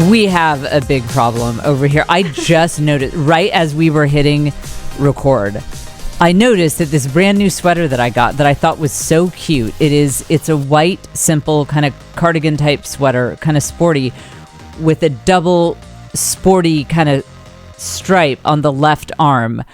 We have a big problem over here. I just noticed, right as we were hitting record, I noticed that this brand new sweater that I got that I thought was so cute. It's a white, simple kind of cardigan type sweater, kind of sporty, with a double sporty kind of stripe on the left arm.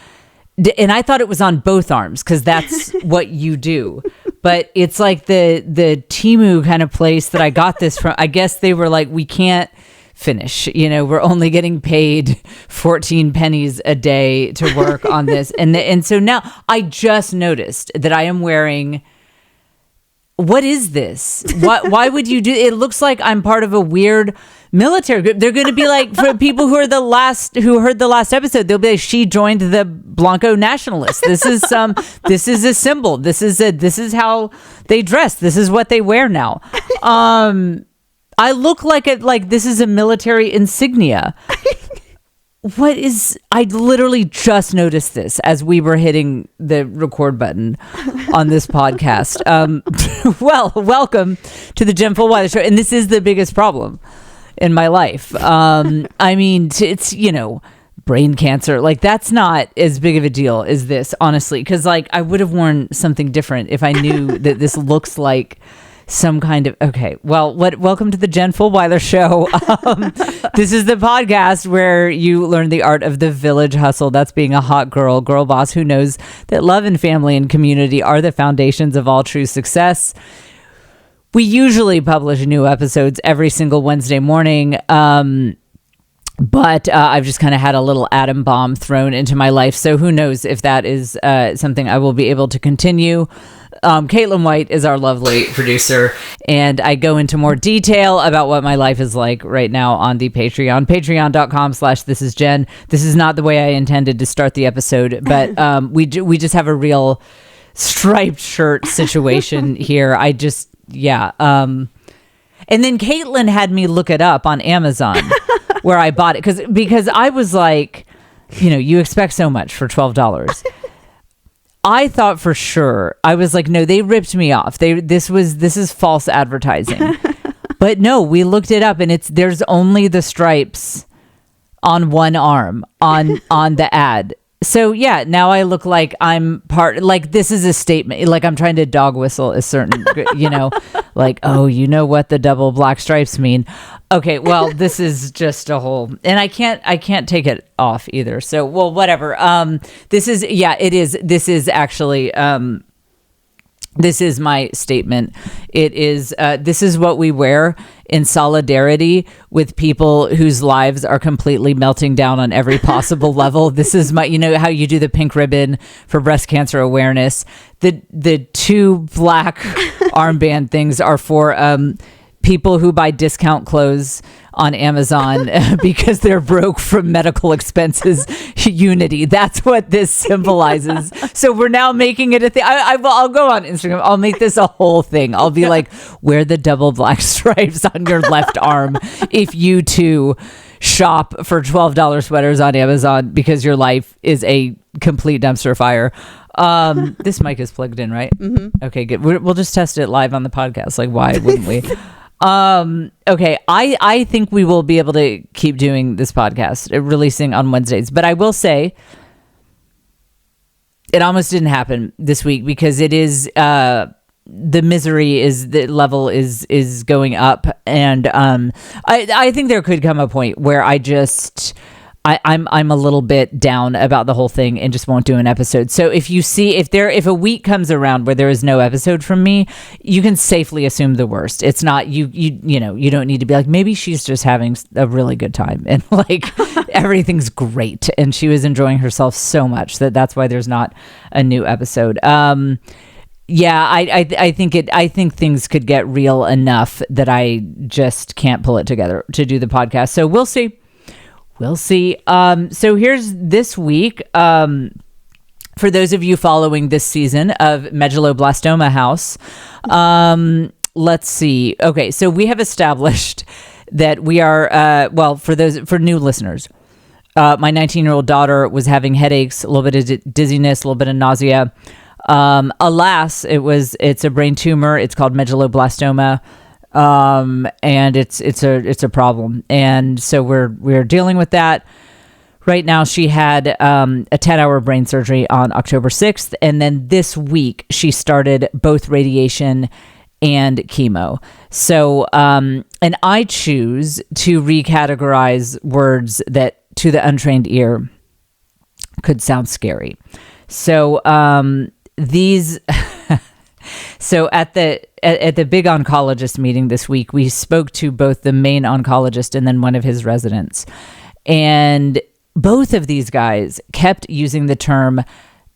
And I thought it was on both arms because that's what you do. But it's like the Temu kind of place that I got this from. I guess they were like, we can't finish. We're only getting paid 14 pennies a day to work on this. And so now I just noticed that I am wearing... What is this? Why would you do it? It looks like I'm part of a weird military group. They're going to be like, for people who heard the last episode, they'll be like, she joined the Blanco Nationalists. This is a symbol. This is how they dress. This is what they wear now. I look like this is a military insignia. I literally just noticed this as we were hitting the record button on this podcast. Well, welcome to the Jen Fulwiler Show. And this is the biggest problem in my life. I mean, it's, brain cancer. Like, that's not as big of a deal as this, honestly. Because, I would have worn something different if I knew that this looks like some kind of... Okay, well, welcome to the Jen Fulwiler Show. This is the podcast where you learn the art of the village hustle. That's being a hot girl boss who knows that love and family and community are the foundations of all true success. We usually publish new episodes every single Wednesday morning. But I've just kind of had a little atom bomb thrown into my life. So who knows if that is something I will be able to continue. Caitlin White is our lovely producer, and I go into more detail about what my life is like right now on the Patreon, patreon.com/thisisjen. This is not the way I intended to start the episode, but we just have a real striped shirt situation here. And then Caitlin had me look it up on Amazon where I bought it because I was like, you expect so much for $12. I thought for sure, I was like, no, they ripped me off. This is false advertising. But no, we looked it up and there's only the stripes on one arm on the ad. So yeah, now I look like I'm this is a statement. Like I'm trying to dog whistle a certain, like, oh, you know what the double black stripes mean. Okay, well, this is just a whole, and I can't take it off either. So, well, whatever. This is actually, this is my statement. It is, this is what we wear in solidarity with people whose lives are completely melting down on every possible level. This is my, how you do the pink ribbon for breast cancer awareness. The two black armband things are for, people who buy discount clothes on Amazon because they're broke from medical expenses. Unity. That's what this symbolizes. So we're now making it a thing. I'll go on Instagram. I'll make this a whole thing. I'll be like, wear the double black stripes on your left arm if you too shop for $12 sweaters on Amazon because your life is a complete dumpster fire. This mic is plugged in, right? Mm-hmm. Okay, good. We'll just test it live on the podcast. Like, why wouldn't we? Okay, I think we will be able to keep doing this podcast, releasing on Wednesdays. But I will say, it almost didn't happen this week because it is the misery is the level is going up, and I think there could come a point where I'm a little bit down about the whole thing and just won't do an episode. So if you see if a week comes around where there is no episode from me, you can safely assume the worst. It's not you don't need to be like, maybe she's just having a really good time and like everything's great and she was enjoying herself so much that's why there's not a new episode. Yeah, I think things could get real enough that I just can't pull it together to do the podcast. So we'll see. We'll see. So here's this week. For those of you following this season of Medulloblastoma House, let's see. Okay, so we have established that we are, for new listeners, my 19-year-old daughter was having headaches, a little bit of dizziness, a little bit of nausea. Alas, it's a brain tumor. It's called medulloblastoma. And it's a problem. And so we're dealing with that. Right now, she had a 10-hour brain surgery on October 6th. And then this week, she started both radiation and chemo. So, and I choose to recategorize words that to the untrained ear could sound scary. So these... So at the big oncologist meeting this week, we spoke to both the main oncologist and then one of his residents. And both of these guys kept using the term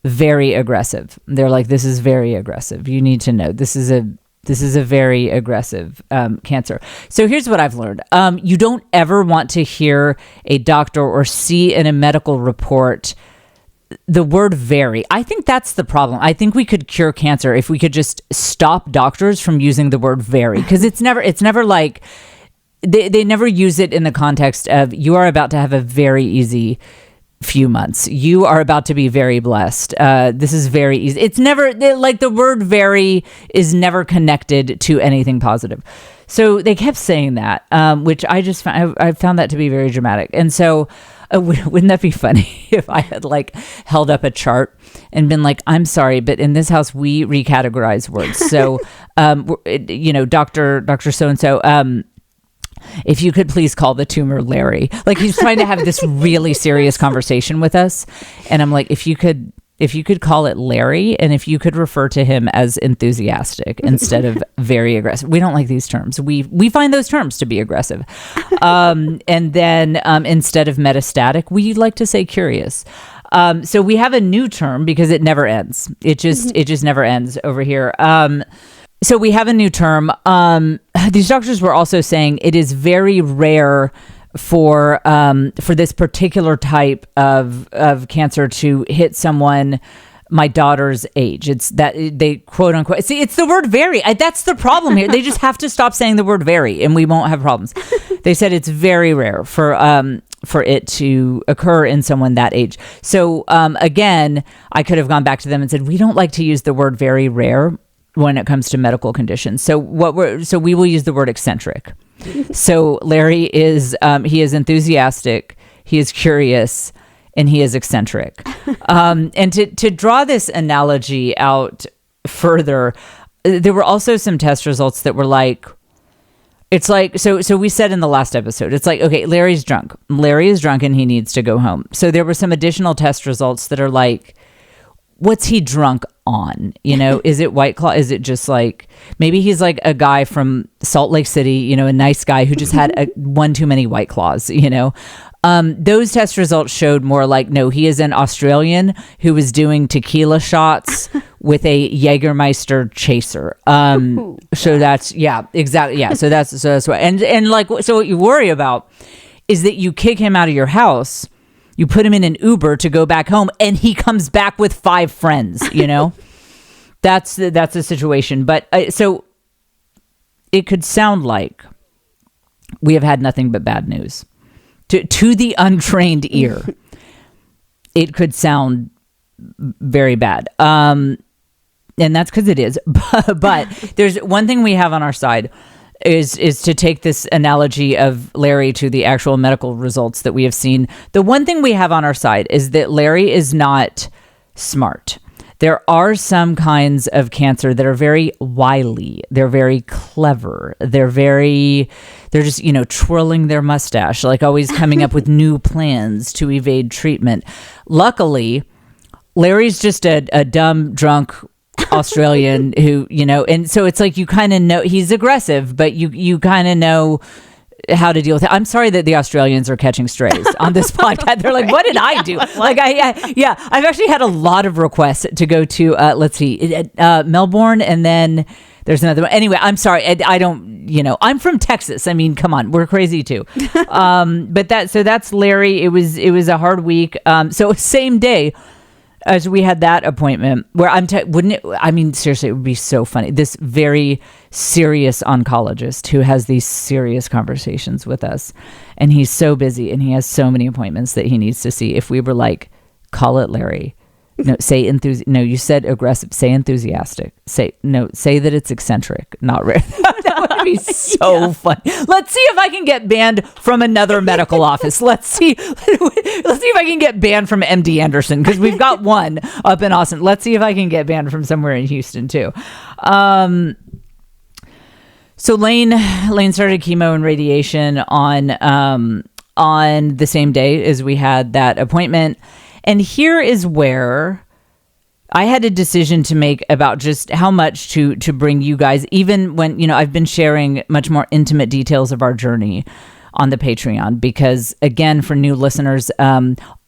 very aggressive. They're like, this is very aggressive. You need to know this is a very aggressive cancer. So here's what I've learned. You don't ever want to hear a doctor or see in a medical report the word very. I think that's the problem. I think we could cure cancer if we could just stop doctors from using the word very, because it's never like they never use it in the context of you are about to have a very easy few months. You are about to be very blessed. This is very easy. It's never like the word very is never connected to anything positive. So they kept saying that, which I just I found that to be very dramatic. And so wouldn't that be funny if I had like held up a chart and been like, I'm sorry, but in this house, we recategorize words. So, Dr. So-and-so, if you could please call the tumor Larry. Like he's trying to have this really serious conversation with us. And I'm like, if you could call it Larry, and if you could refer to him as enthusiastic instead of very aggressive. We don't like these terms. We find those terms to be aggressive. And then instead of metastatic, we like to say curious. So we have a new term because it never ends. It just never ends over here. So we have a new term. These doctors were also saying it is very rare for this particular type of cancer to hit someone my daughter's age. It's that they quote unquote see, it's the word very. That's the problem here. They just have to stop saying the word very and we won't have problems. They said it's very rare for it to occur in someone that age. So again, I could have gone back to them and said, we don't like to use the word very rare when it comes to medical conditions. So we will use the word eccentric. So Larry is he is enthusiastic, he is curious, and he is eccentric. And to draw this analogy out further, there were also some test results that were like, it's like, so we said in the last episode, it's like, okay, Larry's drunk. Larry is drunk and he needs to go home. So there were some additional test results that are like, what's he drunk on? Is it White Claw? Is it just like, maybe he's like a guy from Salt Lake City, a nice guy who just had one too many White Claws, Those test results showed more like, no, he is an Australian who was doing tequila shots with a Jägermeister chaser. So that's, yeah, exactly. Yeah. So that's what, and like, so what you worry about is that you kick him out of your house, you put him in an Uber to go back home, and he comes back with 5 friends, That's the situation. But so it could sound like we have had nothing but bad news. To the untrained ear, it could sound very bad. And that's because it is. But there's one thing we have on our side is to take this analogy of Larry to the actual medical results that we have seen. The one thing we have on our side is that Larry is not smart. There are some kinds of cancer that are very wily. They're very clever. They're just, twirling their mustache, like always coming up with new plans to evade treatment. Luckily, Larry's just a dumb, drunk Australian who, and so it's like, you kind of know he's aggressive, but you kind of know how to deal with it. I'm sorry that the Australians are catching strays on this podcast. They're like, what did I do? Like, I've actually had a lot of requests to go to, Melbourne, and then there's another one. Anyway, I'm sorry. I don't, I'm from Texas. I mean, come on, we're crazy too. But that's Larry. It was a hard week. So same day as we had that appointment where wouldn't it, I mean, seriously, it would be so funny. This very serious oncologist who has these serious conversations with us, and he's so busy and he has so many appointments that he needs to see. If we were like, call it Larry, no, say no, you said aggressive, say enthusiastic, say that it's eccentric, not rare. That would be so fun. Let's see if I can get banned from another medical office. Let's see if I can get banned from MD Anderson, because we've got one up in Austin. Let's see if I can get banned from somewhere in Houston too. So Lane started chemo and radiation on the same day as we had that appointment. And here is where I had a decision to make about just how much to bring you guys, even when, I've been sharing much more intimate details of our journey on the Patreon, because again, for new listeners,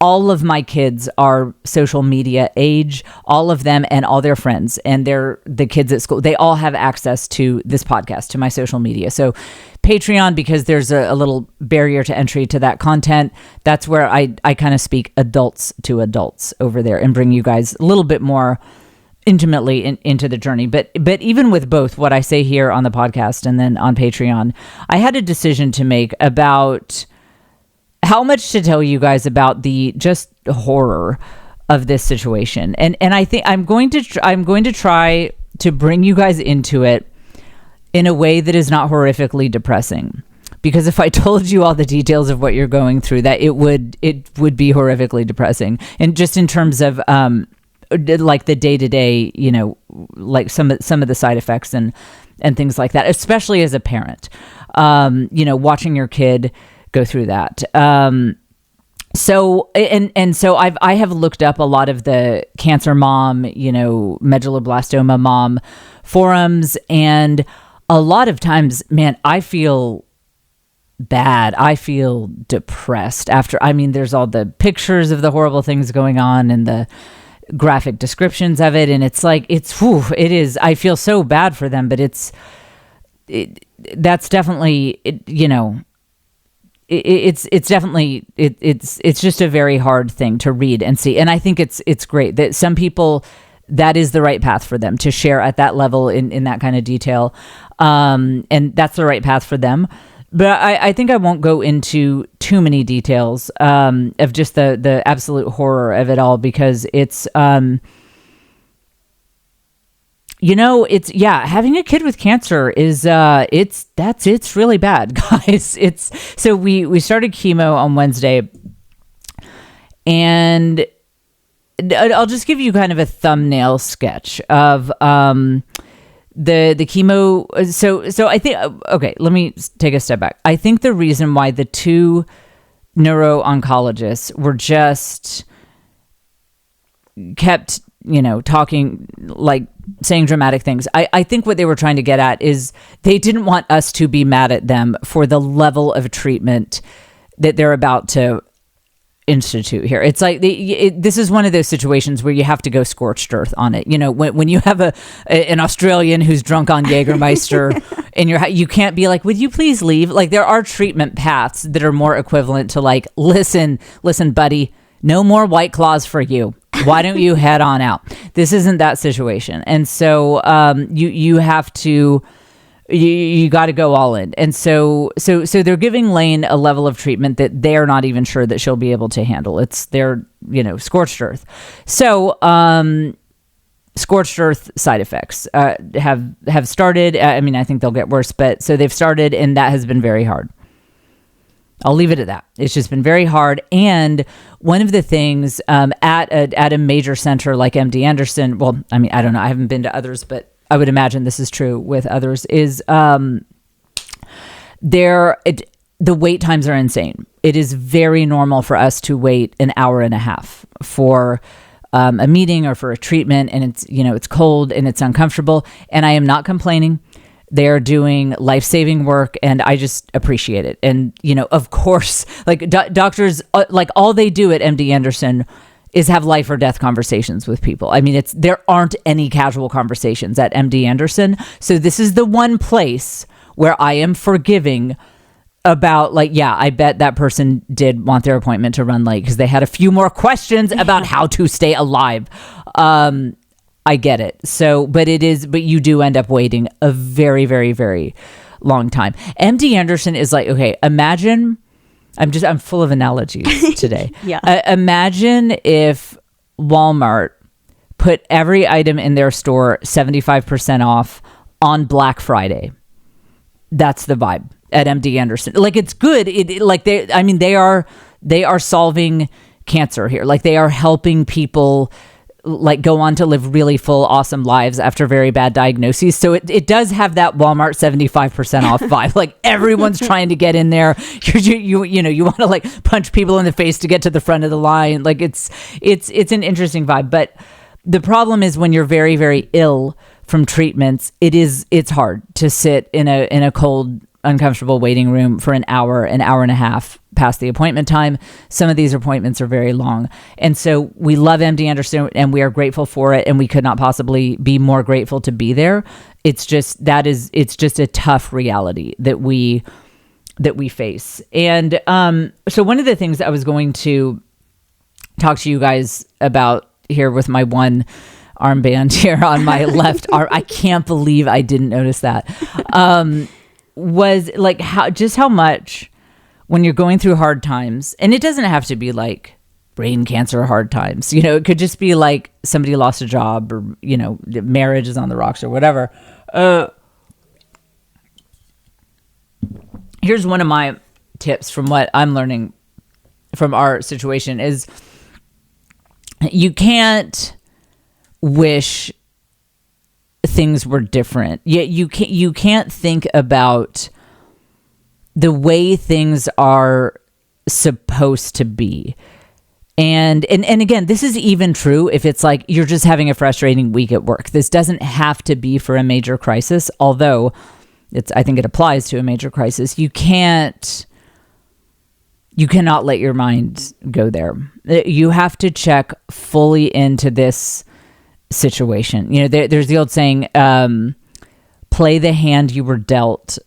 all of my kids are social media age, all of them and all their friends and the kids at school, they all have access to this podcast, to my social media. So Patreon, because there's a little barrier to entry to that content, that's where I kind of speak adults to adults over there and bring you guys a little bit more intimately into the journey. But even with both what I say here on the podcast and then on Patreon, I had a decision to make about how much to tell you guys about the just horror of this situation. And I think I'm going to try to bring you guys into it in a way that is not horrifically depressing. Because if I told you all the details of what you're going through, that it would be horrifically depressing. And just in terms of like the day-to-day, like some of the side effects and things like that, especially as a parent, watching your kid go through that. So I have looked up a lot of the cancer mom, medulloblastoma mom forums, and a lot of times, man, I feel bad. I feel depressed after. There's all the pictures of the horrible things going on and the graphic descriptions of it, and it's like it is. I feel so bad for them, but it's definitely it's just a very hard thing to read and see. And I think it's great that some people, that is the right path for them to share at that level in that kind of detail, and that's the right path for them. But I think I won't go into too many details of just the absolute horror of it all, because it's having a kid with cancer is it's really bad, guys. So we started chemo on Wednesday, and I'll just give you kind of a thumbnail sketch of the chemo. So I think, okay, let me take a step back. I think the reason why the two neuro-oncologists were just kept, talking, like saying dramatic things. I think what they were trying to get at is they didn't want us to be mad at them for the level of treatment that they're about to institute here. It's like this is one of those situations where you have to go scorched earth on it. When you have an Australian who's drunk on Jägermeister in your house, you can't be like, would you please leave? Like, there are treatment paths that are more equivalent to like, listen, buddy, no more White Claws for you. Why don't you head on out? This isn't that situation. And so you have to, you got to go all in. And so they're giving Lane a level of treatment that they're not even sure that she'll be able to handle. It's their, scorched earth. So scorched earth side effects have started. I think they'll get worse, but so they've started, and that has been very hard. I'll leave it at that. It's just been very hard. And one of the things at a major center like MD Anderson, well, I don't know, I haven't been to others, but I would imagine this is true with others, is the wait times are insane. It is very normal for us to wait an hour and a half for a meeting or for a treatment, and it's cold and it's uncomfortable, and I am not complaining. They're doing life-saving work, and I just appreciate it. And, of course, like doctors, like all they do at MD Anderson is have life or death conversations with people. There aren't any casual conversations at MD Anderson. So this is the one place where I am forgiving about, like, yeah, I bet that person did want their appointment to run late because they had a few more questions about how to stay alive. I get it. So, but you do end up waiting a very, very, very long time. MD Anderson is like, okay, imagine, I'm full of analogies today. Yeah. Imagine if Walmart put every item in their store 75% off on Black Friday. that's the vibe at MD Anderson. Like, it's good. They are solving cancer here. Like, they are helping people like go on to live really full, awesome lives after very bad diagnoses. So it does have that Walmart 75% off vibe. Like, everyone's trying to get in there. You want to like punch people in the face to get to the front of the line. Like, it's an interesting vibe. But the problem is when you're very, very ill from treatments, it's hard to sit in a cold, uncomfortable waiting room for an hour and a half past the appointment time. Some of these appointments are very long. And so we love MD Anderson and we are grateful for it. And we could not possibly be more grateful to be there. It's just a tough reality that we face. And so one of the things I was going to talk to you guys about here with my one armband here on my left arm, I can't believe I didn't notice that, was like how much when you're going through hard times, and it doesn't have to be like brain cancer hard times, it could just be like somebody lost a job or, marriage is on the rocks or whatever. Here's one of my tips from what I'm learning from our situation is you can't wish things were different. Yet you can't think about the way things are supposed to be. And again, this is even true if it's like you're just having a frustrating week at work. This doesn't have to be for a major crisis, although I think it applies to a major crisis. You cannot let your mind go there. You have to check fully into this situation. There's the old saying, play the hand you were dealt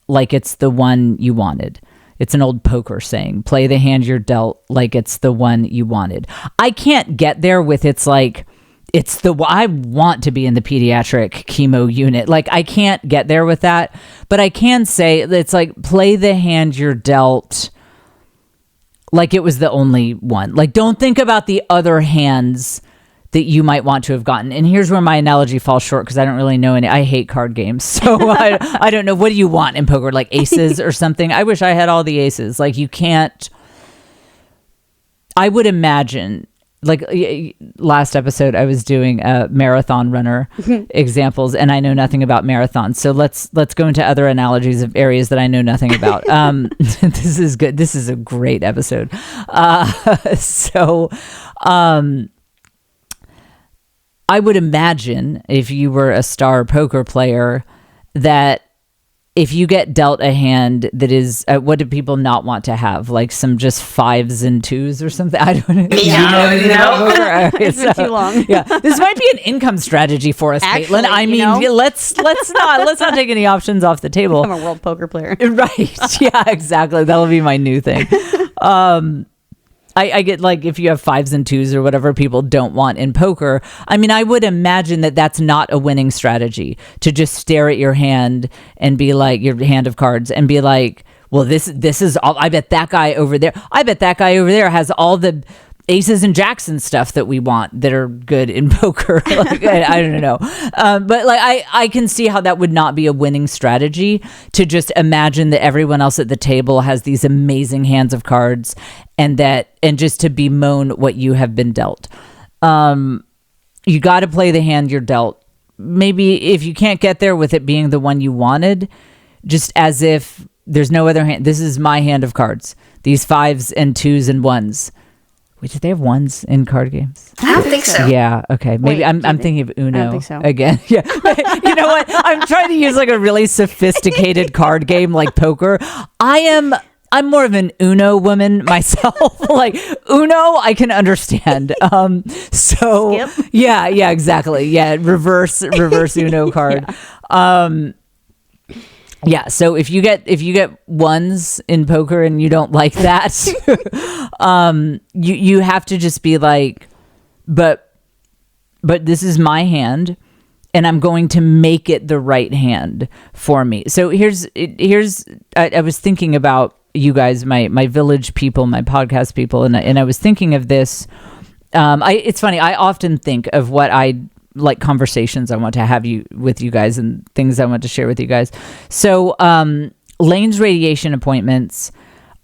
like it's the one you wanted. It's an old poker saying, play the hand you're dealt like it's the one you wanted. I can't get there with I want to be in the pediatric chemo unit. Like, I can't get there with that, but I can say it's like, play the hand you're dealt like it was the only one. Like, don't think about the other hands that you might want to have gotten. And here's where my analogy falls short because I don't really know any. I hate card games. So I don't know. What do you want in poker? Like aces or something? I wish I had all the aces. Like, you can't. I would imagine, like last episode, I was doing a marathon runner examples, and I know nothing about marathons. So let's go into other analogies of areas that I know nothing about. This is good. This is a great episode. I would imagine if you were a star poker player that if you get dealt a hand that is, what do people not want to have? Like some just 5s and 2s or something? I don't know. Yeah. It's been too long. Yeah. This might be an income strategy for us, Caitlin. I mean, let's not take any options off the table. I'm a world poker player. Right. Yeah, exactly. That'll be my new thing. I get like if you have 5s and 2s or whatever people don't want in poker. I mean, I would imagine that that's not a winning strategy to just stare at your hand and be like, your hand of cards, and be like, well, this is all. I bet that guy over there has all the aces and jacks and stuff that we want that are good in poker. Like, I don't know. But like, I can see how that would not be a winning strategy to just imagine that everyone else at the table has these amazing hands of cards and just to bemoan what you have been dealt. You got to play the hand you're dealt. Maybe if you can't get there with it being the one you wanted, just as if there's no other hand. This is my hand of cards. These 5s and 2s and 1s. Wait, did they have 1s in card games? I don't think so. Yeah, okay. Maybe I'm thinking of Uno. I don't think so. Again. Yeah. You know what? I'm trying to use like a really sophisticated card game like poker. I'm more of an Uno woman myself. Like Uno, I can understand. So Skip? Yeah, exactly. Yeah, reverse Uno card. Yeah. Yeah, so if you get 1s in poker and you don't like that, you have to just be like, but this is my hand, and I'm going to make it the right hand for me. So here's I was thinking about you guys, my village people, my podcast people, and I was thinking of this. It's funny. I often think of what I like conversations I want to have with you guys and things I want to share with you guys. So Lane's radiation appointments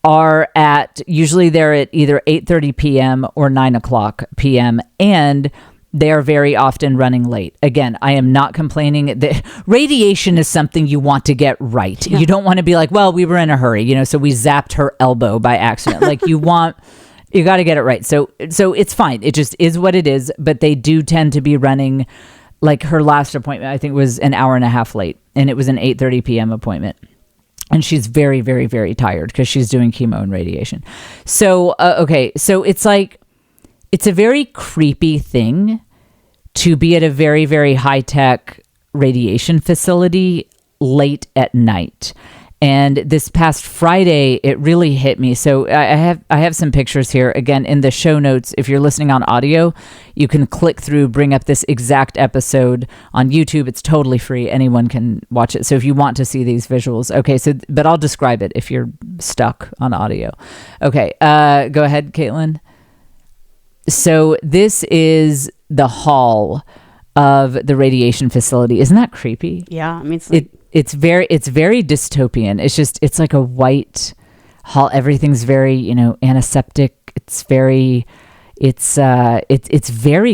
are usually they're at either 8:30 p.m. or 9 o'clock p.m. and they are very often running late. Again, I am not complaining. The radiation is something you want to get right. Yeah. You don't want to be like, well, we were in a hurry, so we zapped her elbow by accident. Like you got to get it right. So it's fine. It just is what it is. But they do tend to be running, like her last appointment, I think was an hour and a half late, and it was an 8:30 p.m. appointment. And she's very, very, very tired because she's doing chemo and radiation. So, so it's like, it's a very creepy thing to be at a very, very high-tech radiation facility late at night. And this past Friday, it really hit me. So I have some pictures here. Again, in the show notes, if you're listening on audio, you can click through, bring up this exact episode on YouTube. It's totally free. Anyone can watch it. So if you want to see these visuals. Okay, but I'll describe it if you're stuck on audio. Okay, go ahead, Caitlin. So this is the hall of the radiation facility. Isn't that creepy? Yeah, I mean, it's very dystopian. It's like a white hall. Everything's very, antiseptic. It's very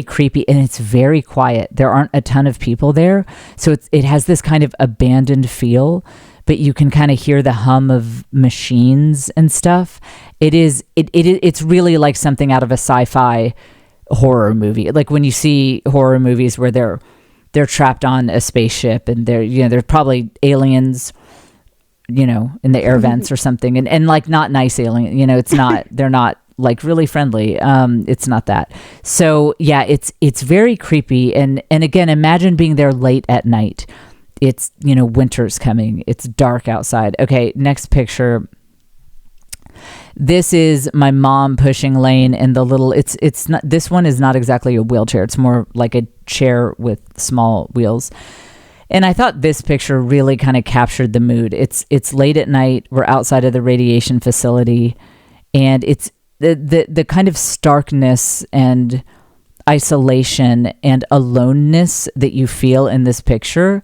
creepy and it's very quiet. There aren't a ton of people there. So it has this kind of abandoned feel, but you can kind of hear the hum of machines and stuff. It's really like something out of a sci-fi horror movie. Like when you see horror movies where they're trapped on a spaceship and they're probably aliens, in the air vents or something, and like not nice alien, it's not, they're not like really friendly. It's not that. So yeah, it's very creepy. And again, imagine being there late at night. It's, winter's coming. It's dark outside. Okay. Next picture. This is my mom pushing Lane in the little, it's not, this one is not exactly a wheelchair. It's more like a chair with small wheels. And I thought this picture really kind of captured the mood. It's late at night. We're outside of the radiation facility, and it's the kind of starkness and isolation and aloneness that you feel in this picture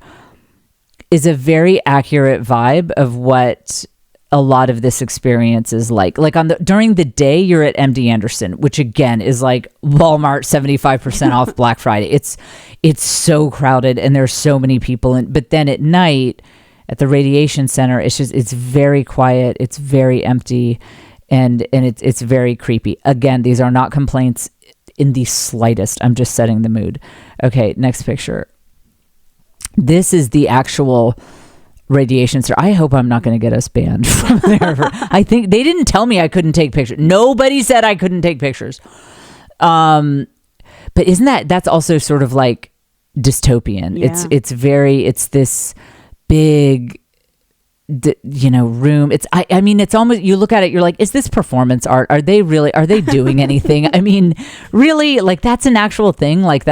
is a very accurate vibe of what a lot of this experience is like during the day you're at MD Anderson, which again is like Walmart 75% off Black Friday. It's so crowded and there's so many people but then at night at the radiation center, it's very quiet. It's very empty and it's very creepy. Again, these are not complaints in the slightest. I'm just setting the mood. Okay. Next picture. This is the actual radiation center. I hope I'm not going to get us banned from there. I think they didn't tell me I couldn't take pictures. Nobody said I couldn't take pictures. But that's also sort of like dystopian. Yeah. It's this big, room. I mean, it's almost, you look at it, you're like, is this performance art? Are they doing anything? I mean, really, like that's an actual thing. Like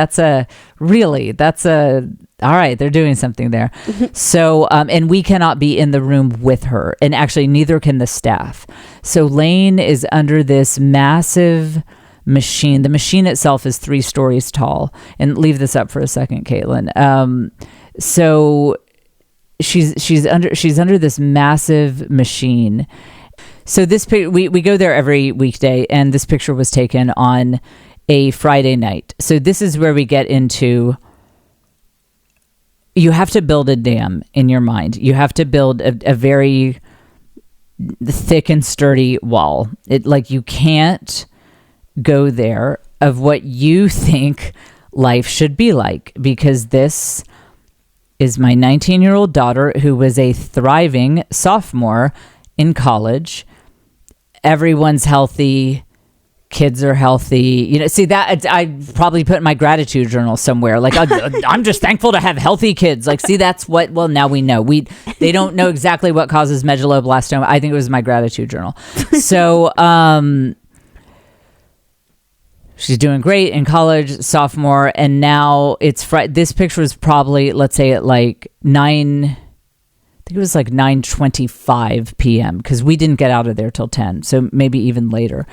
all right, they're doing something there. So, and we cannot be in the room with her. And actually, neither can the staff. So Lane is under this massive machine. The machine itself is 3 stories tall. And leave this up for a second, Caitlin. So she's under this massive machine. So this we go there every weekday, and this picture was taken on a Friday night. So this is where we get into, you have to build a dam in your mind. You have to build a very thick and sturdy wall. You can't go there of what you think life should be like, because this is my 19-year-old daughter who was a thriving sophomore in college. Everyone's healthy. Kids are healthy. See that I probably put in my gratitude journal somewhere. Like I'm just thankful to have healthy kids. Like, see, that's what, well, now we know they don't know exactly what causes medulloblastoma. I think it was my gratitude journal. So, she's doing great in college, sophomore. And now it's this picture was probably, let's say at like 9:25 p.m. because we didn't get out of there till 10. So maybe even later.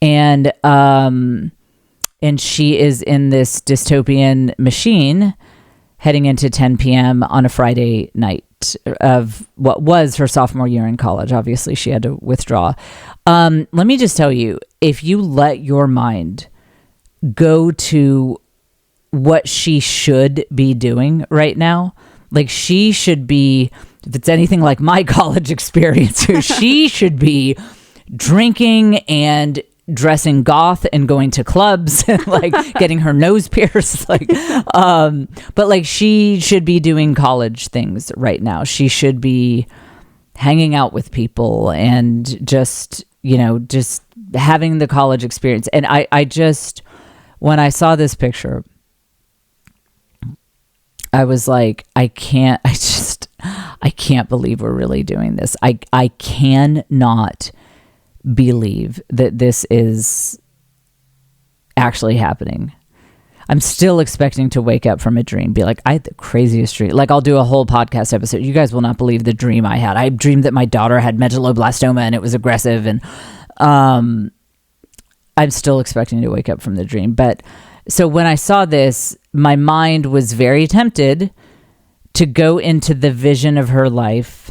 And and she is in this dystopian machine heading into 10 p.m. on a Friday night of what was her sophomore year in college. Obviously, she had to withdraw. Let me just tell you, if you let your mind go to what she should be doing right now, like she should be, if it's anything like my college experience, she should be drinking and dressing goth and going to clubs and like getting her nose pierced, like but like she should be doing college things right now. She should be hanging out with people and just having the college experience. And I just, when I saw this picture, I was like, I can't believe we're really doing this. I cannot believe that this is actually happening. I'm still expecting to wake up from a dream, be like, I had the craziest dream. Like, I'll do a whole podcast episode. You guys will not believe the dream I had. I dreamed that my daughter had medulloblastoma and it was aggressive. And I'm still expecting to wake up from the dream. But so when I saw this, my mind was very tempted to go into the vision of her life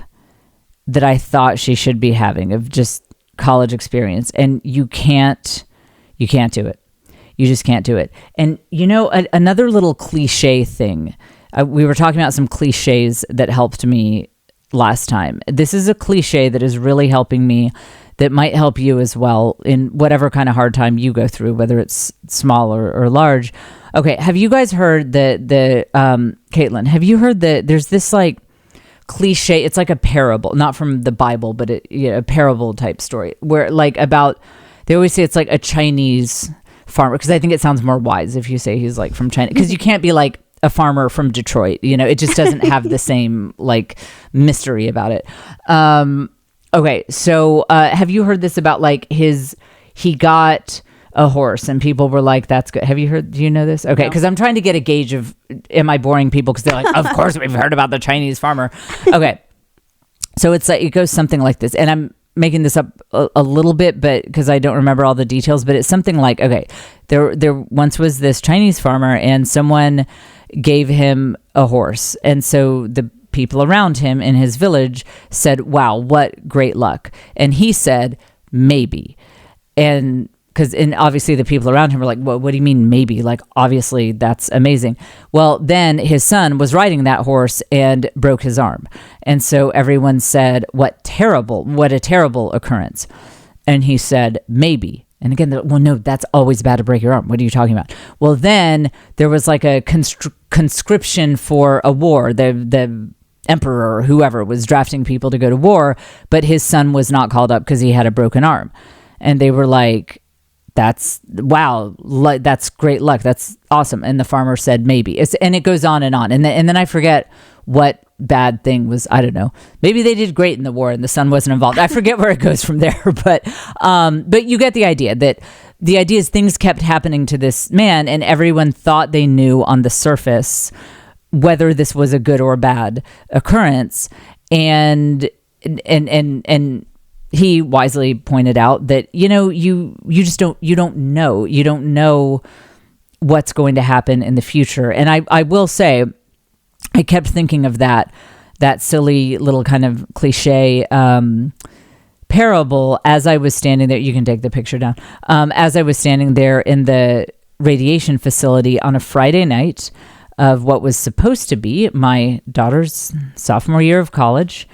that I thought she should be having, of just college experience. And you can't do it. You just can't do it. And another little cliche thing, we were talking about some cliches that helped me last time. This is a cliche that is really helping me, that might help you as well in whatever kind of hard time you go through, whether it's small or large. Okay, have you guys heard Caitlin, have you heard that there's this like cliche, it's like a parable, not from the Bible, but a parable type story where like about, they always say it's like a Chinese farmer, because I think it sounds more wise if you say he's like from China, because you can't be like a farmer from Detroit, it just doesn't have the same like mystery about it. Okay, so have you heard this about like he got a horse and people were like, that's good. Do you know this? Okay, because I'm trying to get a gauge of, am I boring people? Because they're like, of course we've heard about the Chinese farmer. Okay, so it's like, it goes something like this. And I'm making this up a little bit, but because I don't remember all the details, but it's something like, okay, there once was this Chinese farmer and someone gave him a horse. And so the people around him in his village said, wow, what great luck. And he said, maybe. And obviously the people around him were like, what do you mean maybe? Like, obviously that's amazing. Well, then his son was riding that horse and broke his arm. And so everyone said, what a terrible occurrence. And he said, maybe. And again, well, no, that's always bad to break your arm. What are you talking about? Well, then there was like a conscription for a war. The emperor or whoever was drafting people to go to war, but his son was not called up because he had a broken arm. And they were like, that's great luck. That's awesome. And the farmer said, maybe. And it goes on. And then I forget what bad thing was, I don't know. Maybe they did great in the war and the son wasn't involved. I forget where it goes from there, but you get the idea. That the idea is things kept happening to this man and everyone thought they knew on the surface whether this was a good or bad occurrence. And he wisely pointed out that, you just don't know what's going to happen in the future. And I will say, I kept thinking of that silly little kind of cliche parable as I was standing there. You can take the picture down. As I was standing there in the radiation facility on a Friday night of what was supposed to be my daughter's sophomore year of college.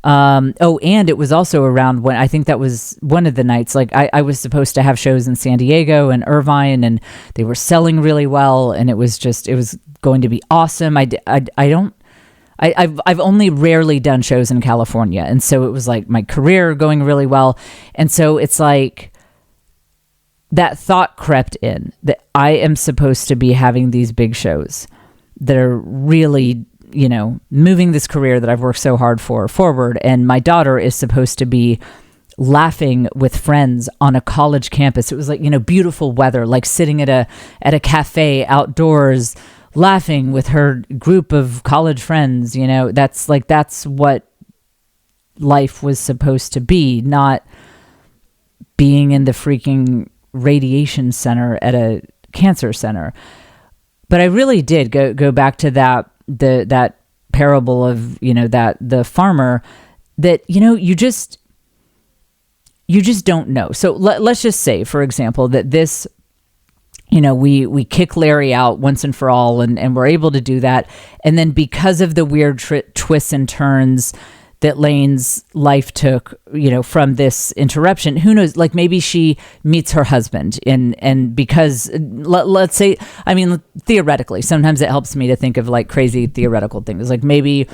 And it was also around when, I think that was one of the nights, like I was supposed to have shows in San Diego and Irvine, and they were selling really well, and it was going to be awesome. I've only rarely done shows in California, and so it was like my career going really well. And so it's like that thought crept in that I am supposed to be having these big shows that are really, moving this career that I've worked so hard for forward. And my daughter is supposed to be laughing with friends on a college campus. It was like, beautiful weather, like sitting at a cafe outdoors, laughing with her group of college friends. That's what life was supposed to be, not being in the freaking radiation center at a cancer center. But I really did go back to that parable of, that the farmer that, you just don't know. So let's just say, for example, that this, we kick Larry out once and for all, and we're able to do that. And then because of the weird twists and turns that Lane's life took, from this interruption, who knows, like maybe she meets her husband and because let's say, theoretically, sometimes it helps me to think of like crazy theoretical things. Like maybe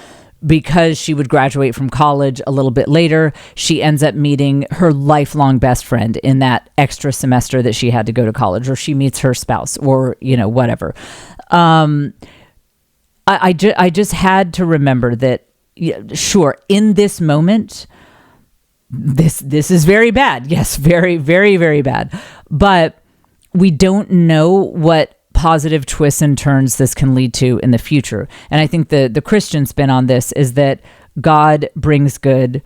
because she would graduate from college a little bit later, she ends up meeting her lifelong best friend in that extra semester that she had to go to college, or she meets her spouse, or, whatever. I just had to remember that, sure, in this moment, this is very bad. Yes, very, very, very bad. But we don't know what positive twists and turns this can lead to in the future. And I think the Christian spin on this is that God brings good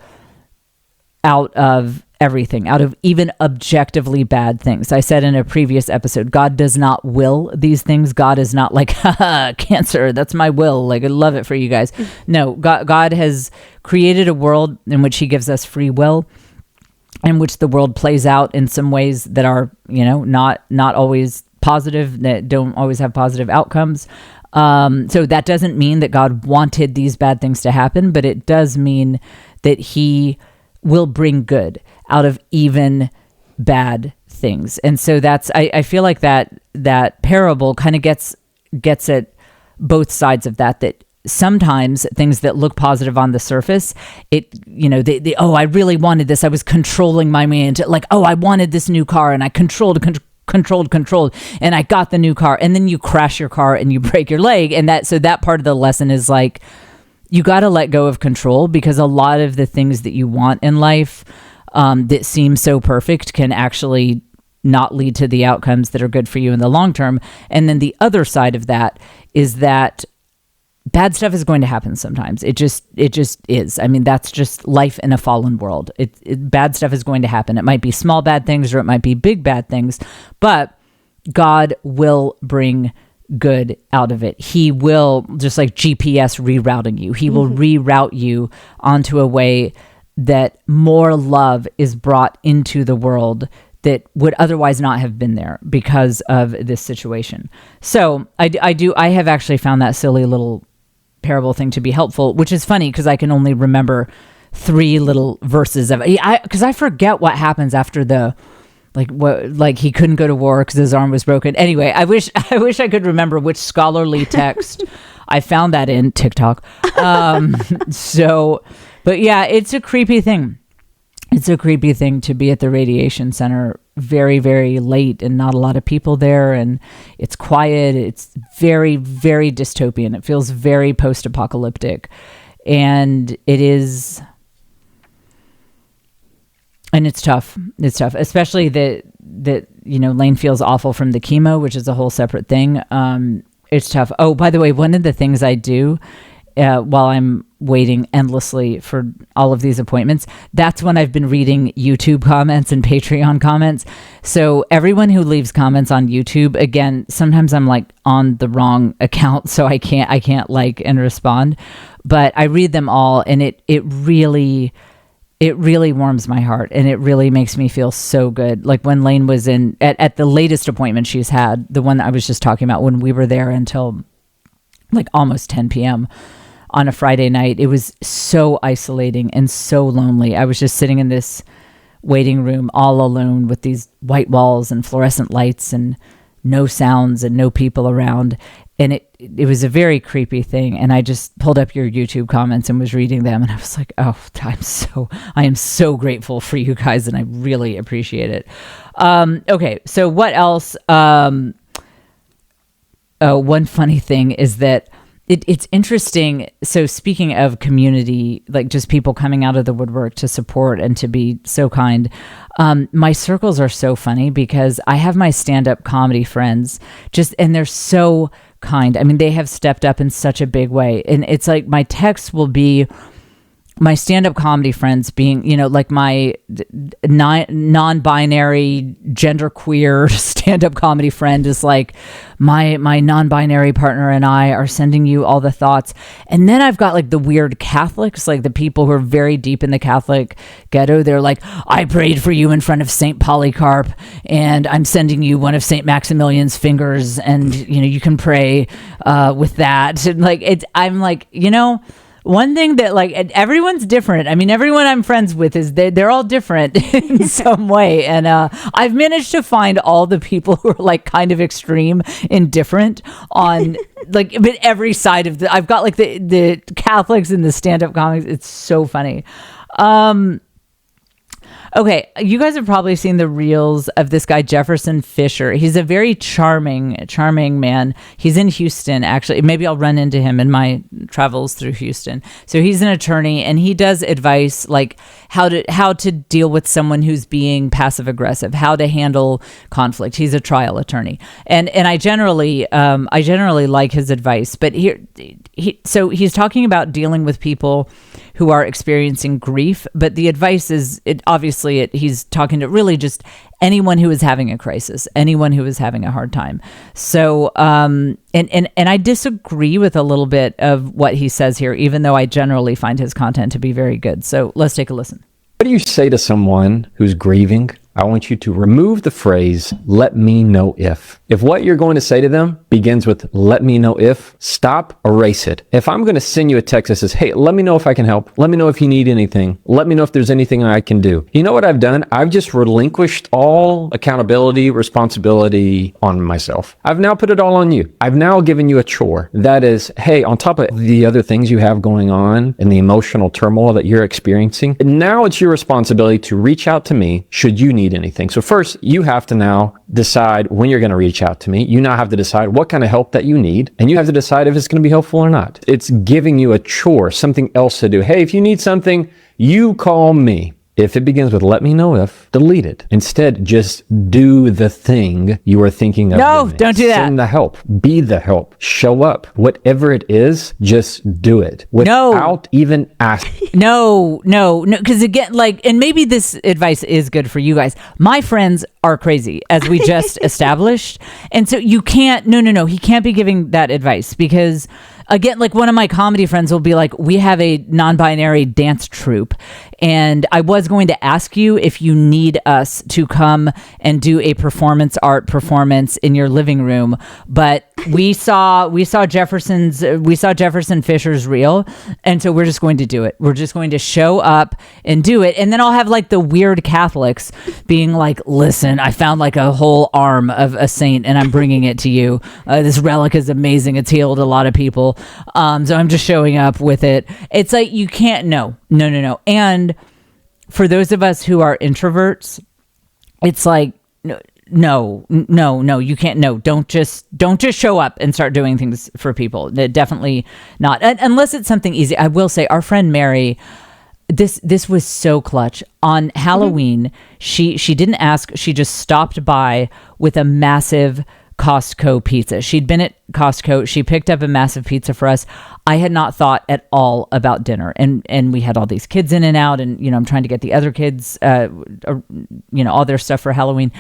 out of everything, out of even objectively bad things. I said in a previous episode, God does not will these things. God is not like, haha, cancer, that's my will. Like, I love it for you guys. No, God has created a world in which he gives us free will, in which the world plays out in some ways that are, not always positive, that don't always have positive outcomes. So that doesn't mean that God wanted these bad things to happen, but it does mean that he will bring good out of even bad things. And so that's, I feel like that parable kind of gets at both sides of that sometimes things that look positive on the surface, I really wanted this. I was controlling my mind, like, I wanted this new car, and I controlled, and I got the new car, and then you crash your car and you break your leg. And that part of the lesson is like, you got to let go of control, because a lot of the things that you want in life that seem so perfect can actually not lead to the outcomes that are good for you in the long term. And then the other side of that is that bad stuff is going to happen sometimes. It just is. That's just life in a fallen world. Bad stuff is going to happen. It might be small bad things, or it might be big bad things, but God will bring good out of it. He will, just like GPS rerouting you, he will reroute you onto a way that more love is brought into the world that would otherwise not have been there because of this situation. So I have actually found that silly little parable thing to be helpful, which is funny because I can only remember 3 little verses of it. Because I forget what happens after the, like he couldn't go to war because his arm was broken. Anyway, I wish I could remember which scholarly text I found that in TikTok. But yeah, it's a creepy thing. It's a creepy thing to be at the radiation center very, very late and not a lot of people there. And it's quiet. It's very, very dystopian. It feels very post-apocalyptic. And it is... And it's tough. It's tough, especially that Lane feels awful from the chemo, which is a whole separate thing. It's tough. Oh, by the way, one of the things I do while I'm waiting endlessly for all of these appointments, that's when I've been reading YouTube comments and Patreon comments. So everyone who leaves comments on YouTube, again, sometimes I'm like on the wrong account, so I can't like and respond, but I read them all, and it really warms my heart, and it really makes me feel so good. Like when Lane was at the latest appointment she's had, the one that I was just talking about, when we were there until like almost 10 p.m. on a Friday night, it was so isolating and so lonely. I was just sitting in this waiting room all alone with these white walls and fluorescent lights and no sounds and no people around. And it was a very creepy thing. And I just pulled up your YouTube comments and was reading them. And I was like, oh, I am so grateful for you guys. And I really appreciate it. Okay. So what else? One funny thing is that it's interesting. So speaking of community, like just people coming out of the woodwork to support and to be so kind, my circles are so funny because I have my stand-up comedy friends and they're so kind. I mean, they have stepped up in such a big way. And it's like my texts will be my stand-up comedy friends being, like my non-binary, genderqueer stand-up comedy friend is like, my non-binary partner and I are sending you all the thoughts. And then I've got like the weird Catholics, like the people who are very deep in the Catholic ghetto. They're like, I prayed for you in front of St. Polycarp, and I'm sending you one of St. Maximilian's fingers, and you can pray with that. And like I'm like, one thing that like everyone's different. I mean, everyone I'm friends with they're all different in some way. And I've managed to find all the people who are like kind of extreme and different on like but every side of I've got like the Catholics and the stand-up comics. It's so funny. Okay, you guys have probably seen the reels of this guy, Jefferson Fisher. He's a very charming man. He's in Houston, actually. Maybe I'll run into him in my travels through Houston. So he's an attorney, and he does advice like how to deal with someone who's being passive aggressive, how to handle conflict. He's a trial attorney, and I generally like his advice. But so he's talking about dealing with people who are experiencing grief, but the advice is he's talking to really just anyone who is having a crisis, anyone who is having a hard time. So and I disagree with a little bit of what he says here, even though I generally find his content to be very good. So let's take a listen. What do you say to someone who's grieving? I want you to remove the phrase, let me know if. If what you're going to say to them begins with, let me know if, stop, erase it. If I'm going to send you a text that says, hey, let me know if I can help. Let me know if you need anything. Let me know if there's anything I can do. You know what I've done? I've just relinquished all accountability, responsibility on myself. I've now put it all on you. I've now given you a chore. That is, hey, on top of the other things you have going on and the emotional turmoil that you're experiencing, now it's your responsibility to reach out to me should you need anything. So first, you have to now decide when you're going to reach out to me. You now have to decide what kind of help that you need, and you have to decide if it's going to be helpful or not. It's giving you a chore, something else to do. Hey, if you need something, you call me. If it begins with let me know if, delete it. Instead, just do the thing you are thinking of. No, doing. don't do that. Send the help. Be the help. Show up. Whatever it is, just do it. Without even asking. No. Because again, and maybe this advice is good for you guys. My friends are crazy, as we just established. And so you can't, no. He can't be giving that advice because again, like one of my comedy friends will be like, we have a non-binary dance troupe, and I was going to ask you if you need us to come and do a art performance in your living room, but we saw Jefferson Fisher's reel, and so we're just going to do it. We're just going to show up and do it, and then I'll have like the weird Catholics being like, listen, I found like a whole arm of a saint, and I'm bringing it to you. This relic is amazing. It's healed a lot of people. So I'm just showing up with it. It's like, you can't, no. And for those of us who are introverts, it's like, no, you can't. No, don't just show up and start doing things for people. Definitely not. Unless it's something easy. I will say our friend Mary, this was so clutch. On Halloween, she didn't ask. She just stopped by with a massive Costco pizza. She'd been at Costco. She picked up a massive pizza for us. I had not thought at all about dinner, and we had all these kids in and out, and I'm trying to get the other kids all their stuff for Halloween,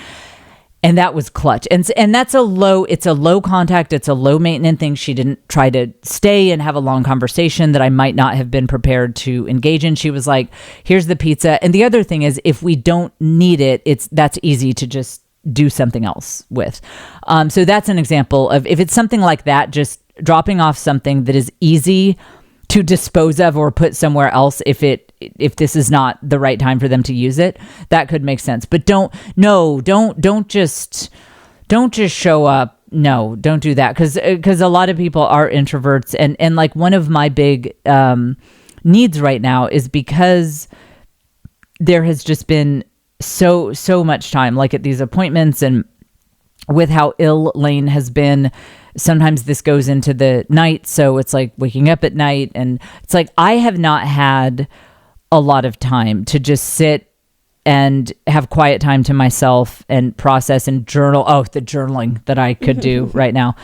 and that was clutch. And that's it's a low contact, it's a low maintenance thing. She didn't try to stay and have a long conversation that I might not have been prepared to engage in. She was like, here's the pizza. And the other thing is, if we don't need it, that's easy to just do something else with. So that's an example of, if it's something like that, just dropping off something that is easy to dispose of or put somewhere else if this is not the right time for them to use it, that could make sense. But don't just show up. No, don't do that. Cause a lot of people are introverts, and like one of my big needs right now is because there has just been so much time, like at these appointments, and with how ill Lane has been, sometimes this goes into the night, so it's like waking up at night, and it's like I have not had a lot of time to just sit and have quiet time to myself and process and journal. Oh, the journaling that I could do right now.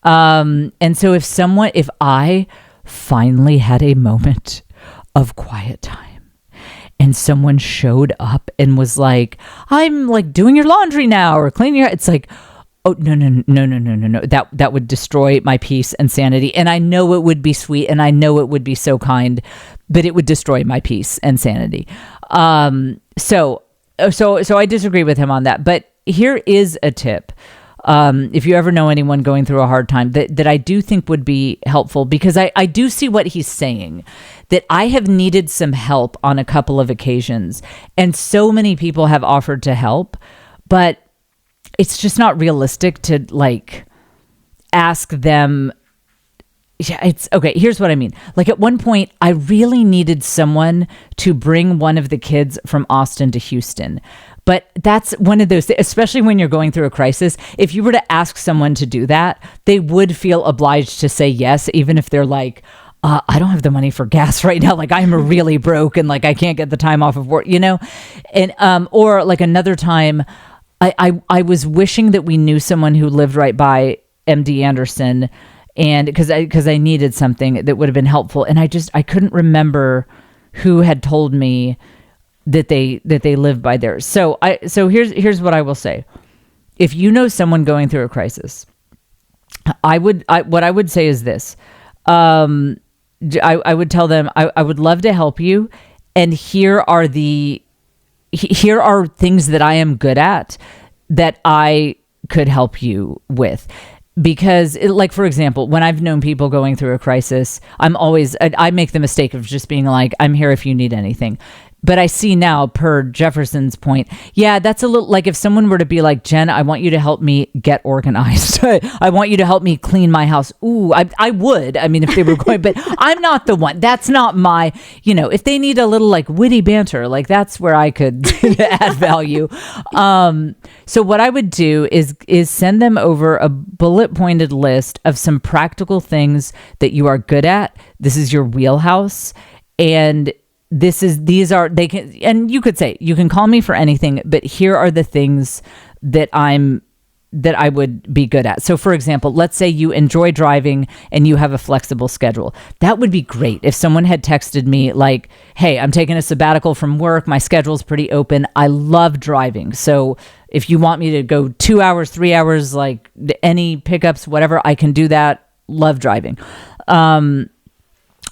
And so if I finally had a moment of quiet time. And someone showed up and was like, I'm like doing your laundry now or cleaning your, it's like, oh, no. That would destroy my peace and sanity. And I know it would be sweet and I know it would be so kind, but it would destroy my peace and sanity. So I disagree with him on that. But here is a tip. If you ever know anyone going through a hard time that I do think would be helpful, because I do see what he's saying, that I have needed some help on a couple of occasions and so many people have offered to help, but it's just not realistic to like ask them. Yeah, it's okay. Here's what I mean. Like at one point, I really needed someone to bring one of the kids from Austin to Houston. But that's one of those, especially when you're going through a crisis, if you were to ask someone to do that, they would feel obliged to say yes, even if they're like, I don't have the money for gas right now. Like I'm really broke and like I can't get the time off of work, you know? And or like another time, I was wishing that we knew someone who lived right by MD Anderson, and because I needed something that would have been helpful, and I couldn't remember who had told me that they live by there. So here's what I will say. If you know someone going through a crisis, what I would say is this. I would tell them I would love to help you, and here are things that I am good at that I could help you with. Because like, for example, when I've known people going through a crisis, I make the mistake of just being like, I'm here if you need anything. But I see now, per Jefferson's point, yeah, that's a little like if someone were to be like, Jen, I want you to help me get organized. I want you to help me clean my house. Ooh, I would. I mean, if they were going, but I'm not the one. That's not my, if they need a little like witty banter, like that's where I could add value. So what I would do is send them over a bullet pointed list of some practical things that you are good at. This is your wheelhouse. And they can, and you could say, you can call me for anything, but here are the things that I would be good at. So for example, let's say you enjoy driving and you have a flexible schedule. That would be great if someone had texted me like, hey, I'm taking a sabbatical from work. My schedule's pretty open. I love driving. So if you want me to go 2 hours, 3 hours, like any pickups, whatever, I can do that. Love driving.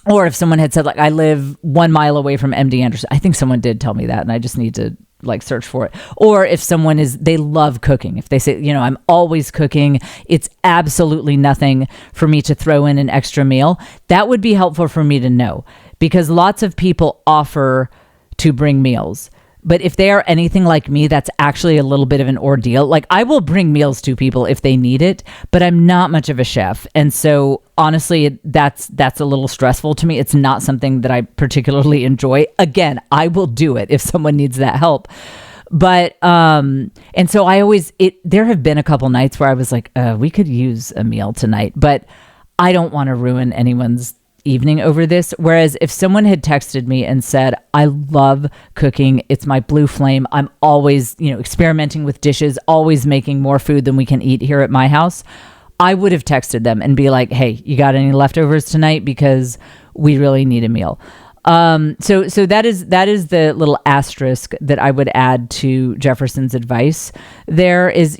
Or if someone had said, like, I live 1 mile away from MD Anderson. I think someone did tell me that, and I just need to, like, search for it. Or if someone they love cooking. If they say, I'm always cooking, it's absolutely nothing for me to throw in an extra meal. That would be helpful for me to know, because lots of people offer to bring meals. But if they are anything like me, that's actually a little bit of an ordeal. Like, I will bring meals to people if they need it, but I'm not much of a chef. And so honestly, that's a little stressful to me. It's not something that I particularly enjoy. Again, I will do it if someone needs that help. But, and so there have been a couple nights where I was like, we could use a meal tonight, but I don't want to ruin anyone's evening over this. Whereas if someone had texted me and said, I love cooking, it's my blue flame, I'm always, experimenting with dishes, always making more food than we can eat here at my house, I would have texted them and be like, hey, you got any leftovers tonight? Because we really need a meal. So that is the little asterisk that I would add to Jefferson's advice. There is,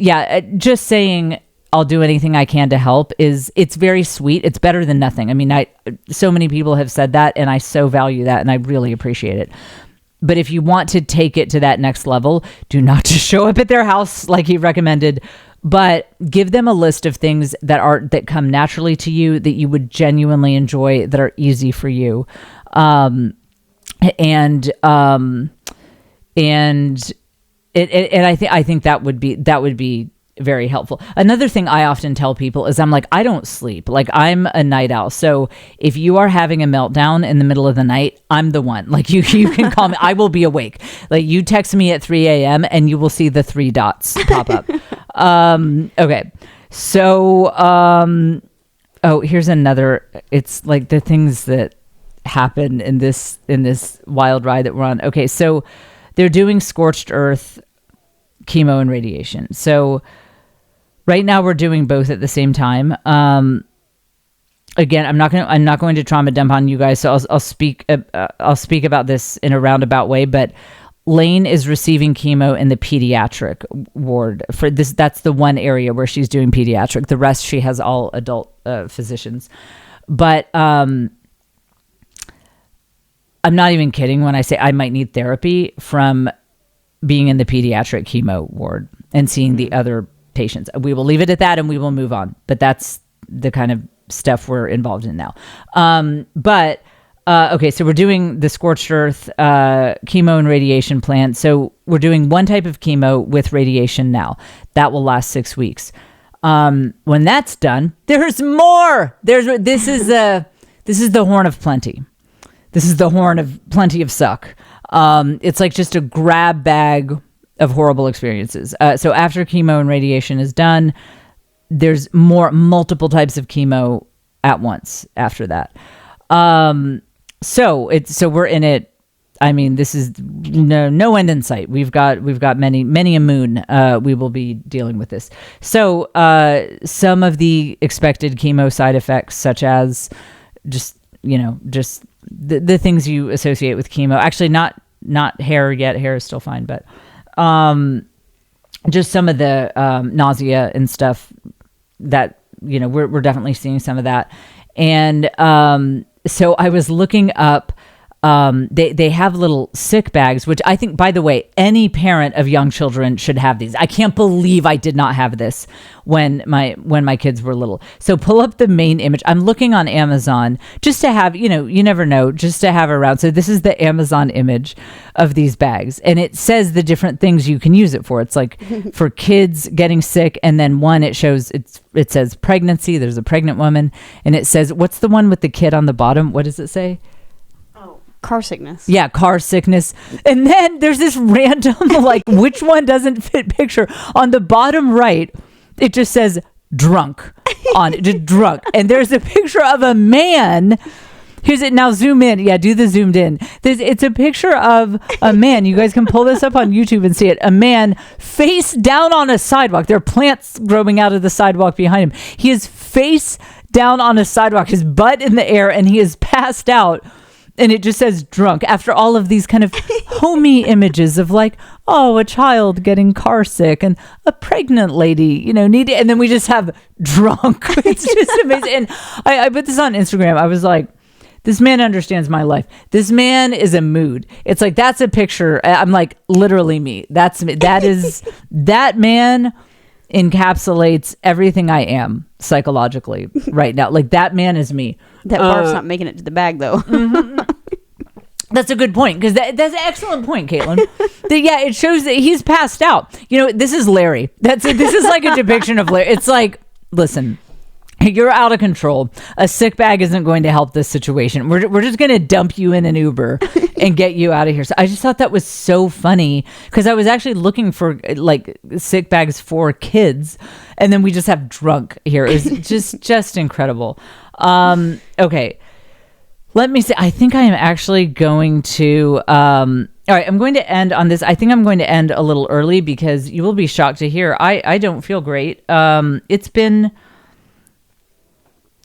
just saying I'll do anything I can to help it's very sweet. It's better than nothing. I mean, so many people have said that, and I so value that, and I really appreciate it. But if you want to take it to that next level, do not just show up at their house like he recommended, but give them a list of things that come naturally to you, that you would genuinely enjoy, that are easy for you. And I think that would be very helpful. Another thing I often tell people is I'm like, I don't sleep. Like, I'm a night owl. So if you are having a meltdown in the middle of the night, I'm the one. Like, you can call me. I will be awake. Like, you text me at 3 a.m. and you will see the 3 dots pop up. Okay. So, here's another. It's like the things that happen in this wild ride that we're on. Okay. So they're doing scorched earth, chemo, and radiation. So right now we're doing both at the same time. again, I'm not going to trauma dump on you guys. So I'll speak about this in a roundabout way, but Lane is receiving chemo in the pediatric ward for this. That's the one area where she's doing pediatric. The rest, she has all adult physicians. But I'm not even kidding when I say I might need therapy from being in the pediatric chemo ward and seeing the other patients. We will leave it at that and we will move on. But that's the kind of stuff we're involved in now. Okay, so we're doing the scorched earth chemo and radiation plan. So we're doing one type of chemo with radiation now. That will last 6 weeks. When that's done, there's more. This is the horn of plenty. This is the horn of plenty of suck. It's like just a grab bag of horrible experiences. So after chemo and radiation is done, there's multiple types of chemo at once after that. So we're in it. I mean, this is no end in sight. We've got many a moon. We will be dealing with this. So some of the expected chemo side effects, such as just the things you associate with chemo. Actually, not hair yet. Hair is still fine, but just some of the nausea and stuff that we're definitely seeing some of that. And so I was looking up, they have little sick bags, which I think, by the way, any parent of young children should have these. I can't believe I did not have this when my kids were little. So pull up the main image. I'm looking on Amazon just to have, you never know, just to have around. So this is the Amazon image of these bags. And it says the different things you can use it for. It's like for kids getting sick. And then one, it says pregnancy. There's a pregnant woman. And it says, what's the one with the kid on the bottom? What does it say? Car sickness. Yeah, car sickness. And then there's this random, like, which one doesn't fit picture? On the bottom right, it just says drunk on it, just drunk. And there's a picture of a man. Here's it. Now zoom in. Yeah, do the zoomed in. It's a picture of a man. You guys can pull this up on YouTube and see it. A man face down on a sidewalk. There are plants growing out of the sidewalk behind him. He is face down on a sidewalk, his butt in the air, and he is passed out. And it just says drunk after all of these kind of homey images of like, oh, a child getting car sick and a pregnant lady, needed. And then we just have drunk. It's just amazing. And I put this on Instagram. I was like, this man understands my life. This man is a mood. It's like, that's a picture. I'm like, literally me. That's me. That man encapsulates everything I am psychologically right now. Like, that man is me. That barf's not making it to the bag, though. Mm-hmm. That's a good point, because that's an excellent point, Caitlin. It shows that he's passed out. This is Larry. This is like a depiction of Larry. It's like, listen, you're out of control. A sick bag isn't going to help this situation. We're just going to dump you in an Uber and get you out of here. So I just thought that was so funny, because I was actually looking for like sick bags for kids, and then we just have drunk here. It's just incredible. Okay. Let me see. I think I am actually going to, all right, I'm going to end on this. I think I'm going to end a little early, because you will be shocked to hear I don't feel great. It's been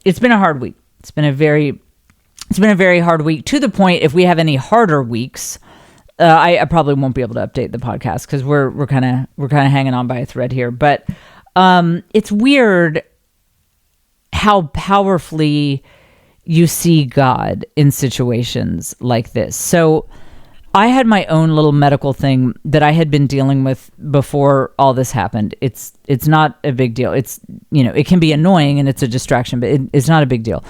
a hard week. It's been a very hard week, to the point, if we have any harder weeks, I probably won't be able to update the podcast, because we're kind of hanging on by a thread here. But it's weird how powerfully you see God in situations like this. So I had my own little medical thing that I had been dealing with before all this happened. It's not a big deal. It's, it can be annoying and it's a distraction, but it's not a big deal.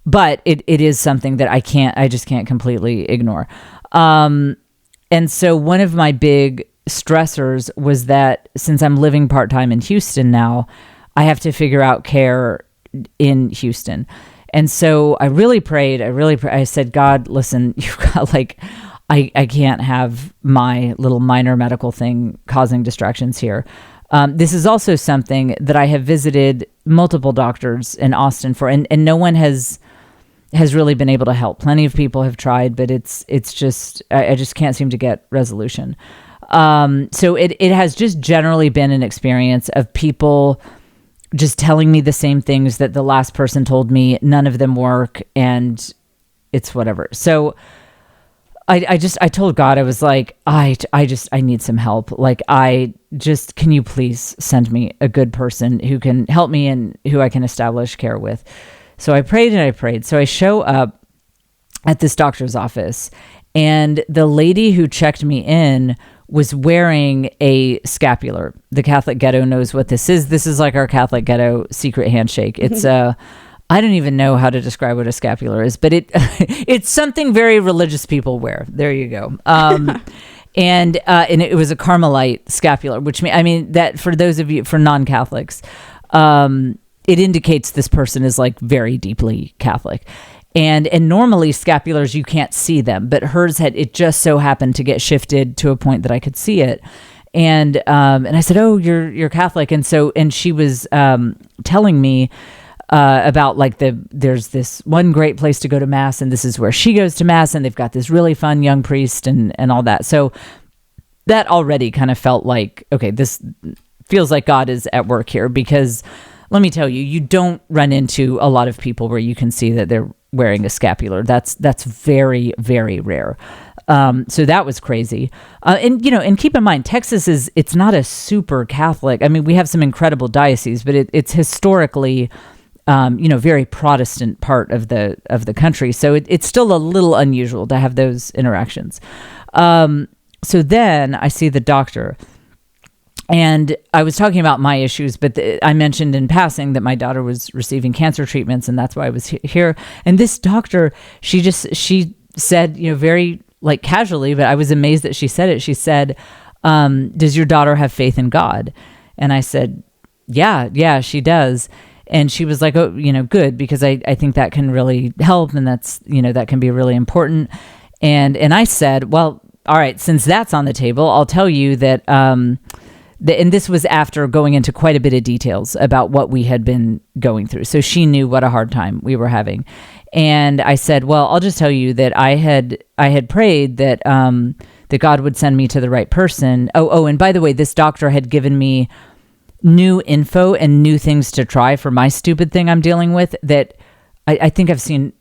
But it is something that I just can't completely ignore. And so one of my big stressors was that, since I'm living part-time in Houston now, I have to figure out care in Houston. And so I really prayed. I said, God, listen, you've got I can't have my little minor medical thing causing distractions here. This is also something that I have visited multiple doctors in Austin for, and no one has really been able to help. Plenty of people have tried, but it's just, I just can't seem to get resolution. So it has just generally been an experience of people just telling me the same things that the last person told me. None of them work, and it's whatever. So I told God, I was like, I need some help. Like, can you please send me a good person who can help me and who I can establish care with? So I prayed and I prayed. So I show up at this doctor's office, and the lady who checked me in was wearing a scapular. The Catholic ghetto knows what this is. This is like our Catholic ghetto secret handshake. It's I don't even know how to describe what a scapular is, but it's something very religious people wear. There you go. And it was a Carmelite scapular, which that for those of you, for non-Catholics, it indicates this person is like very deeply Catholic. And normally scapulars, you can't see them, but hers it just so happened to get shifted to a point that I could see it. And I said, "Oh, you're Catholic." And she was telling me about like there's this one great place to go to mass, and this is where she goes to mass, and they've got this really fun young priest and all that. So that already kind of felt like, okay, this feels like God is at work here, because let me tell you, you don't run into a lot of people where you can see that they're wearing a scapular. That's very, very rare. So that was crazy. And keep in mind, Texas it's not a super Catholic. I mean, we have some incredible dioceses, but it's historically, very Protestant part of the country. So it's still a little unusual to have those interactions. So then I see the doctor, and I was talking about my issues, but I mentioned in passing that my daughter was receiving cancer treatments, and that's why I was here. And this doctor, she said, very like casually, but I was amazed that she said it. She said, "Does your daughter have faith in God?" And I said, yeah, she does. And she was like, "Oh, good, because I think that can really help, and that's, that can be really important." And I said, "Well, all right, since that's on the table, I'll tell you that, and this was after going into quite a bit of details about what we had been going through. So she knew what a hard time we were having. And I said, well, I'll just tell you that I had prayed that, that God would send me to the right person. Oh, and by the way, this doctor had given me new info and new things to try for my stupid thing I'm dealing with, that I think I've seen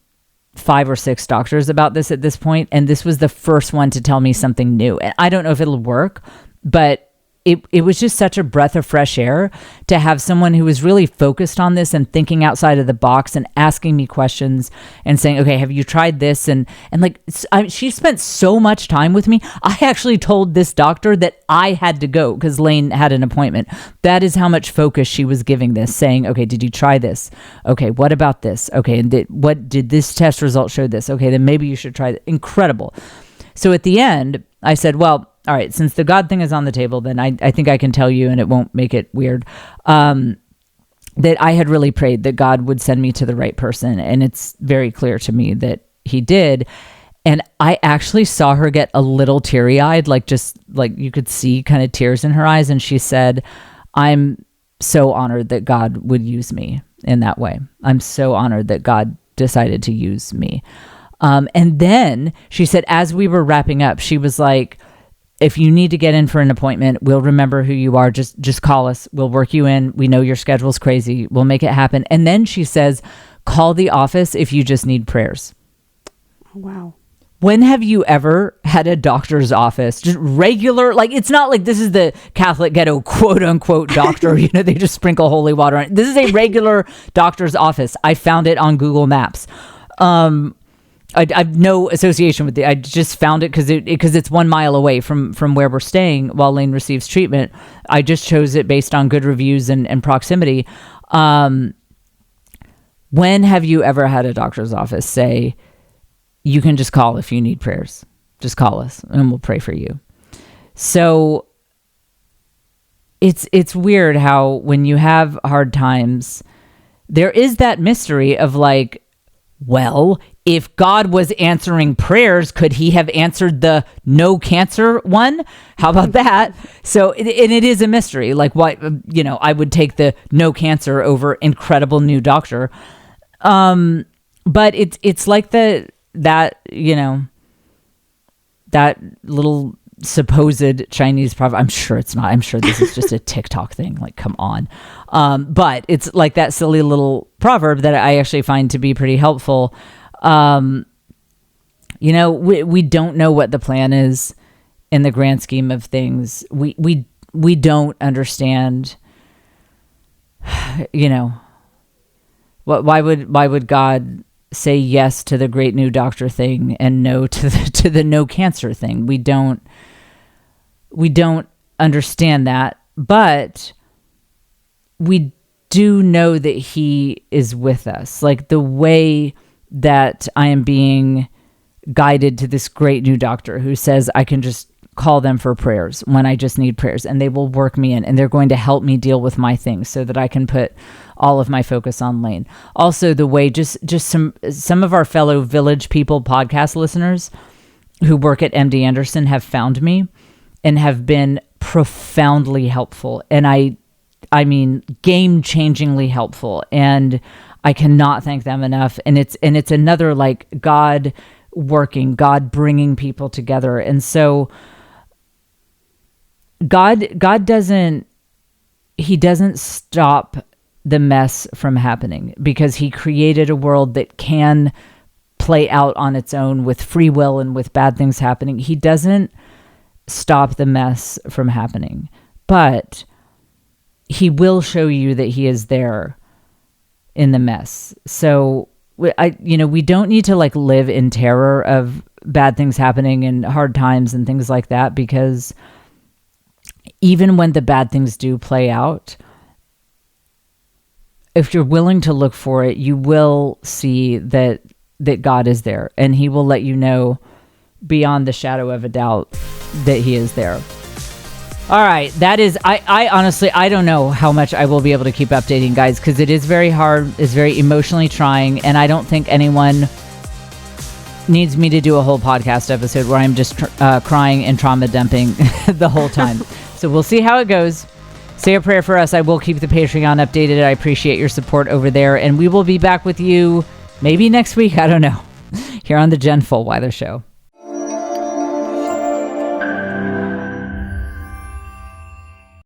5 or 6 doctors about this at this point, and this was the first one to tell me something new. And I don't know if it'll work, but it was just such a breath of fresh air to have someone who was really focused on this and thinking outside of the box and asking me questions and saying, "Okay, have you tried this?" And like, she spent so much time with me. I actually told this doctor that I had to go because Lane had an appointment. That is how much focus she was giving this, saying, "Okay, did you try this? Okay, what about this? Okay, and what did this test result show this? Okay, then maybe you should try that." Incredible. So at the end, I said, "Well, all right, since the God thing is on the table, then I think I can tell you, and it won't make it weird, that I had really prayed that God would send me to the right person. And it's very clear to me that he did." And I actually saw her get a little teary-eyed, like just like you could see kind of tears in her eyes. And she said, "I'm so honored that God would use me in that way. I'm so honored that God decided to use me." And then she said, as we were wrapping up, she was like, "If you need to get in for an appointment, we'll remember who you are. Just call us. We'll work you in. We know your schedule's crazy. We'll make it happen." And then she says, "Call the office if you just need prayers." Wow. When have you ever had a doctor's office, just regular, like, it's not like this is the Catholic ghetto quote unquote doctor, they just sprinkle holy water on it. This is a regular doctor's office. I found it on Google Maps. I've no association with it. I just found it because it's 1 mile away from where we're staying while Lane receives treatment. I just chose it based on good reviews and proximity. When have you ever had a doctor's office say, "You can just call if you need prayers. Just call us and we'll pray for you"? So it's weird how when you have hard times, there is that mystery of like, well, if God was answering prayers, could he have answered the no cancer one? How about that? So, and it is a mystery. Like, what, I would take the no cancer over incredible new doctor. But it's like that little supposed Chinese proverb. I'm sure it's not. I'm sure this is just a TikTok thing. Like, come on. But it's like that silly little proverb that I actually find to be pretty helpful. You know, we don't know what the plan is in the grand scheme of things. We don't understand, you know, why would God say yes to the great new doctor thing and no to the no cancer thing? We don't understand that, but we do know that he is with us. Like the way that I am being guided to this great new doctor who says I can just call them for prayers when I just need prayers, and they will work me in, and they're going to help me deal with my things so that I can put all of my focus on Lane. Also, the way just some of our fellow Village People podcast listeners who work at MD Anderson have found me and have been profoundly helpful. And I mean, game-changingly helpful. And I cannot thank them enough. And it's another like God working, God bringing people together. And so God doesn't stop the mess from happening because he created a world that can play out on its own with free will and with bad things happening. He doesn't stop the mess from happening, but he will show you that he is there in the mess. So we don't need to like live in terror of bad things happening and hard times and things like that, because even when the bad things do play out, if you're willing to look for it, you will see that God is there, and he will let you know beyond the shadow of a doubt that he is there. All right. That is, I honestly, I don't know how much I will be able to keep updating, guys, because it is very hard. It's very emotionally trying. And I don't think anyone needs me to do a whole podcast episode where I'm just crying and trauma dumping the whole time. So we'll see how it goes. Say a prayer for us. I will keep the Patreon updated. I appreciate your support over there. And we will be back with you maybe next week. I don't know. Here on the Jen Fulwiler Show.